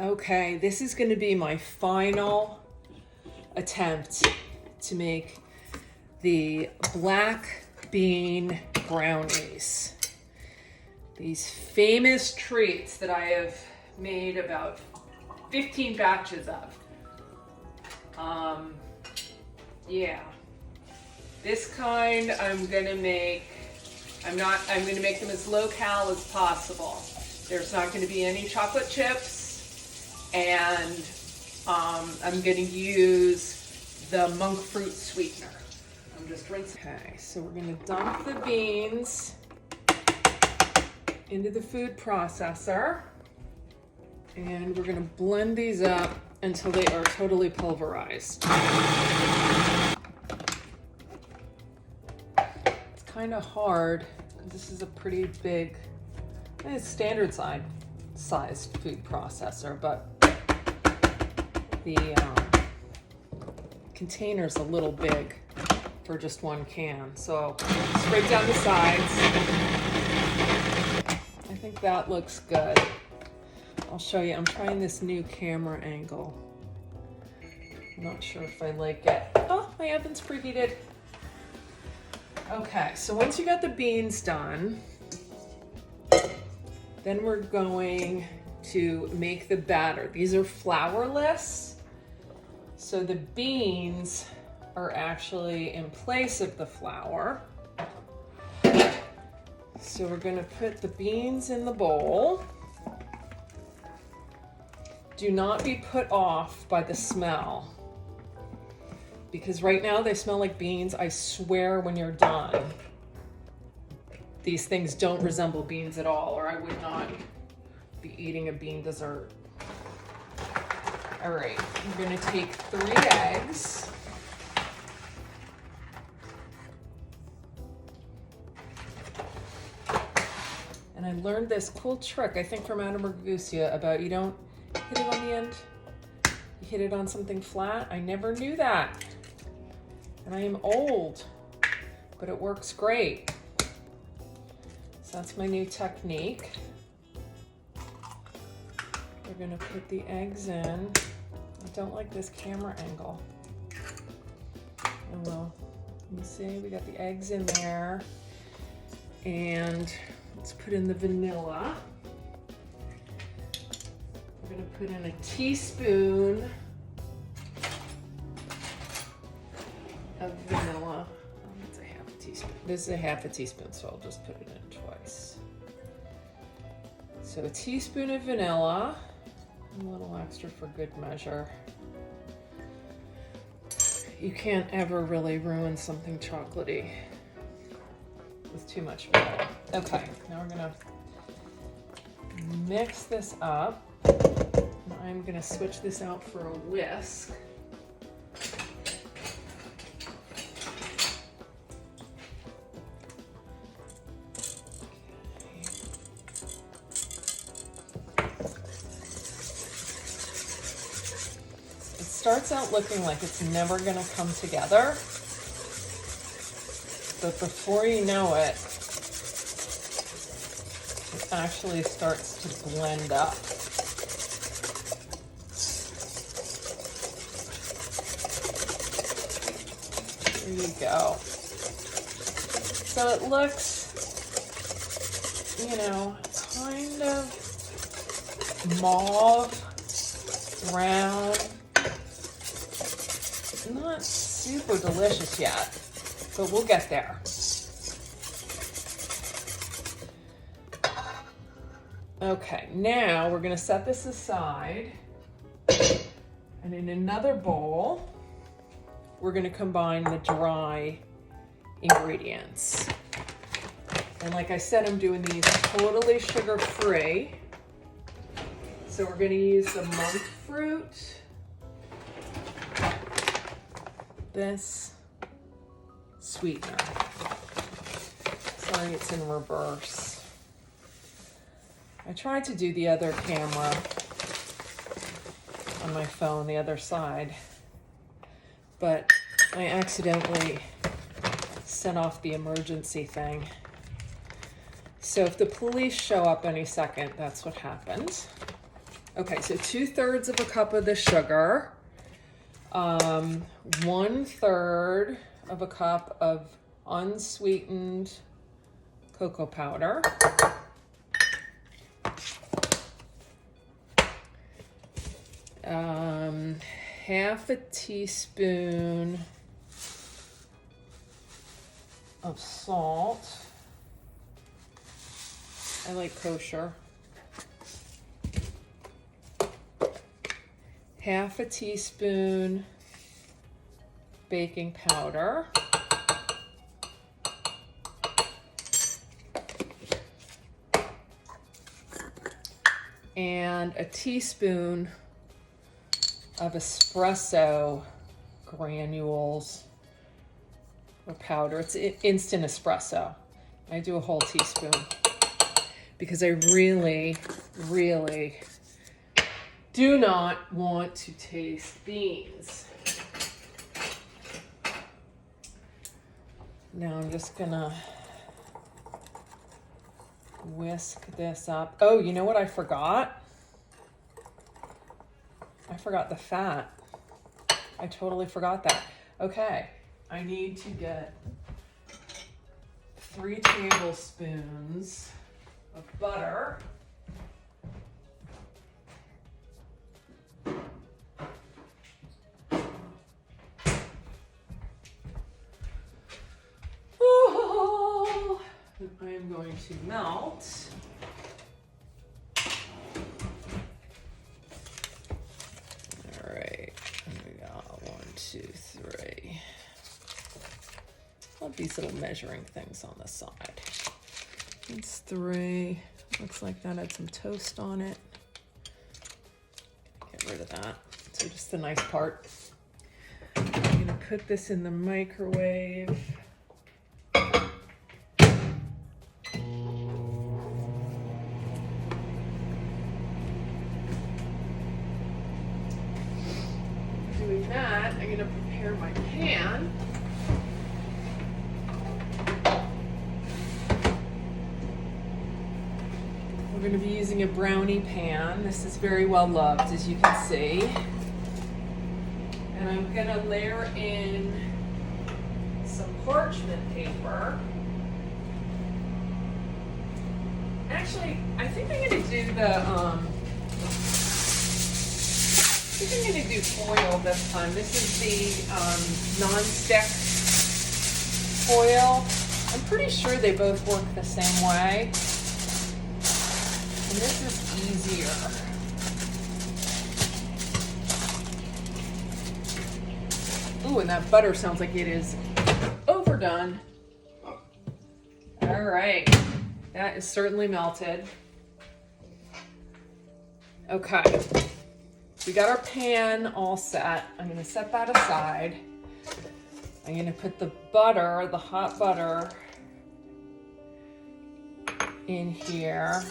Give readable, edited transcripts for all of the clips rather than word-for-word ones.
Okay, this is going to be my final attempt to make the black bean brownies. These famous treats that I have made about 15 batches of. Yeah. This kind I'm gonna make them as low-cal as possible. There's not gonna be any chocolate chips, and I'm gonna use the monk fruit sweetener. I'm just rinsing. Okay, so we're gonna dump the beans into the food processor, and we're gonna blend these up until they are totally pulverized. It's kind of hard because this is a pretty big, it's standard sized food processor, but the container's a little big for just one can. So scrape down the sides. I think that looks good. I'll show you. I'm trying this new camera angle. I'm not sure if I like it. Oh, my oven's preheated. Okay, so once you got the beans done, then we're going to make the batter. These are flourless, so the beans are actually in place of the flour. So we're gonna put the beans in the bowl. Do not be put off by the smell, because right now they smell like beans. I swear when you're done, these things don't resemble beans at all, or I would not be eating a bean dessert. All right, I'm gonna take 3 eggs. And I learned this cool trick, I think from Adam Ragusa, about you don't hit it on the end, you hit it on something flat. I never knew that. And I am old, but it works great. So that's my new technique. We're gonna put the eggs in. I don't like this camera angle. Oh well, let me see, we got the eggs in there. And let's put in the vanilla. We're gonna put in a teaspoon of vanilla. That's a half a teaspoon. This is a half a teaspoon, so I'll just put it in twice. So a teaspoon of vanilla, a little extra for good measure. You can't ever really ruin something chocolatey with too much vanilla. Okay, now we're gonna mix this up. I'm gonna switch this out for a whisk. It starts out looking like it's never gonna come together, but before you know it, it actually starts to blend up. There you go. So it looks, you know, kind of mauve, brown, not super delicious yet, but we'll get there. Okay, now we're gonna set this aside, and in another bowl, we're gonna combine the dry ingredients. And like I said, I'm doing these totally sugar-free. So we're gonna use the monk fruit, this sweetener. Sorry, it's in reverse. I tried to do the other camera on my phone, the other side, but I accidentally sent off the emergency thing. So if the police show up any second, that's what happened. Okay, so 2/3 of a cup of the sugar, 1/3 of a cup of unsweetened cocoa powder, half a teaspoon of salt. I like kosher. Half a teaspoon baking powder. And a teaspoon of espresso granules or powder. It's instant espresso. I do a whole teaspoon because I really, really do not want to taste beans. Now I'm just gonna whisk this up. Oh, you know what I forgot? I forgot the fat. I totally forgot that. Okay, I need to get 3 tablespoons of butter. Oh, I am going to melt. All right, we got 1, 2, 3. Love these little measuring things on the side. It's 3. Looks like that had some toast on it. Get rid of that. So just the nice part. I'm gonna put this in the microwave. Doing that, I'm gonna prepare my pan. We're going to be using a brownie pan. This is very well loved, as you can see. And I'm going to layer in some parchment paper. Actually, I think I'm going to do foil this time. This is the non-stick foil. I'm pretty sure they both work the same way. And this is easier. Ooh, and that butter sounds like it is overdone. All right, that is certainly melted. Okay, we got our pan all set. I'm gonna set that aside. I'm gonna put the butter, the hot butter, in here.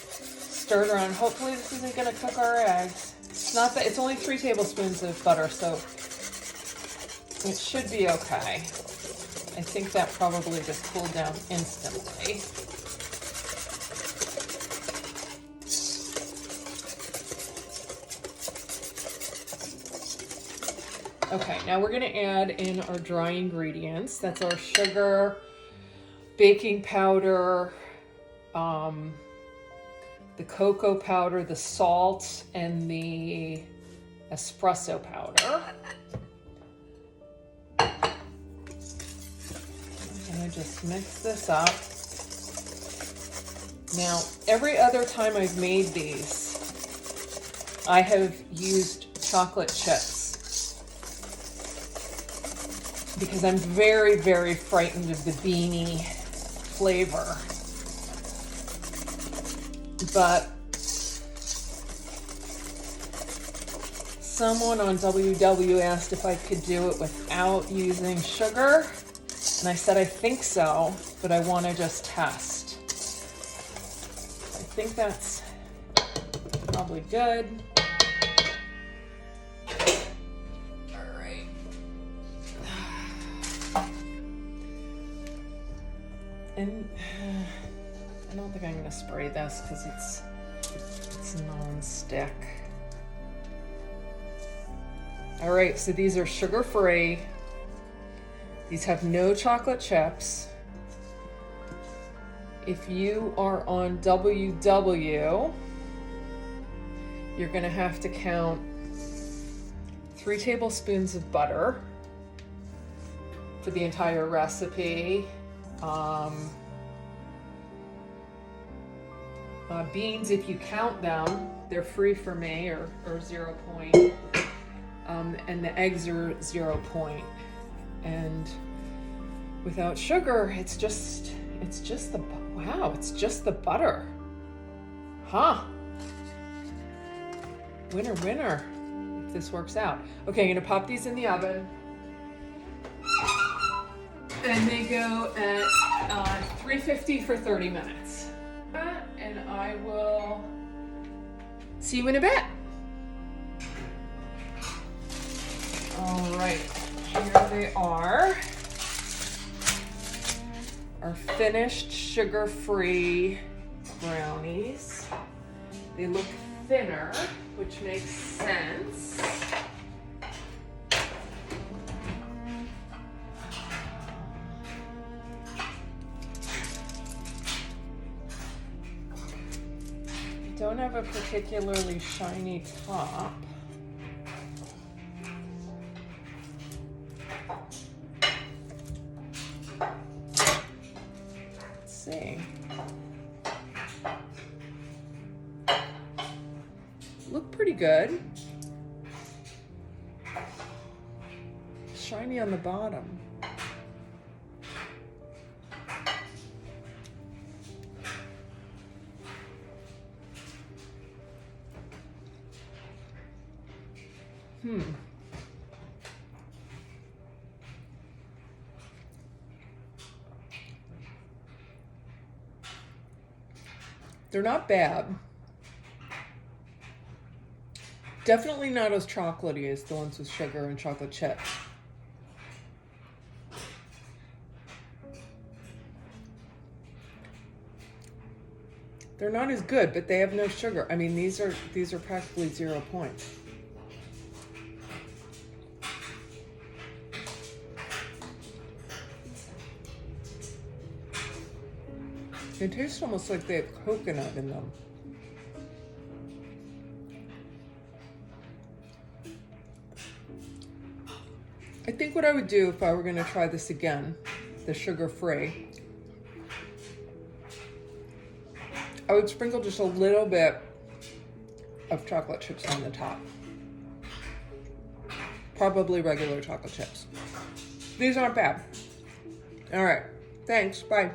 Stir it around. Hopefully this isn't going to cook our eggs. It's not that, it's only 3 tablespoons of butter, so it should be okay. I think that probably just cooled down instantly. Okay, now we're going to add in our dry ingredients. That's our sugar, baking powder, the cocoa powder, the salt, and the espresso powder. I'm gonna just mix this up. Now, every other time I've made these, I have used chocolate chips because I'm very, very frightened of the beanie flavor. But someone on WW asked if I could do it without using sugar, and I said I think so, but I want to just test. I think that's probably good. All right. And I don't think I'm going to spray this because it's It's non-stick. All right, so these are sugar-free. These have no chocolate chips. If you are on WW, you're gonna have to count 3 tablespoons of butter for the entire recipe. Beans, if you count them, they're free for me, or 0 point. And the eggs are 0 point. And without sugar, it's just the butter. Huh? Winner, winner, if this works out. Okay, I'm gonna pop these in the oven. And they go at 350 for 30 minutes. And I will see you in a bit. All right, here they are. Our finished sugar-free brownies. They look thinner, which makes sense. Don't have a particularly shiny top. Let's see. Look pretty good. Shiny on the bottom. They're not bad. Definitely not as chocolatey as the ones with sugar and chocolate chips. They're not as good, but they have no sugar. I mean, these are practically 0 points. They taste almost like they have coconut in them. I think what I would do if I were going to try this again, the sugar-free, I would sprinkle just a little bit of chocolate chips on the top. Probably regular chocolate chips. These aren't bad. All right, thanks, bye.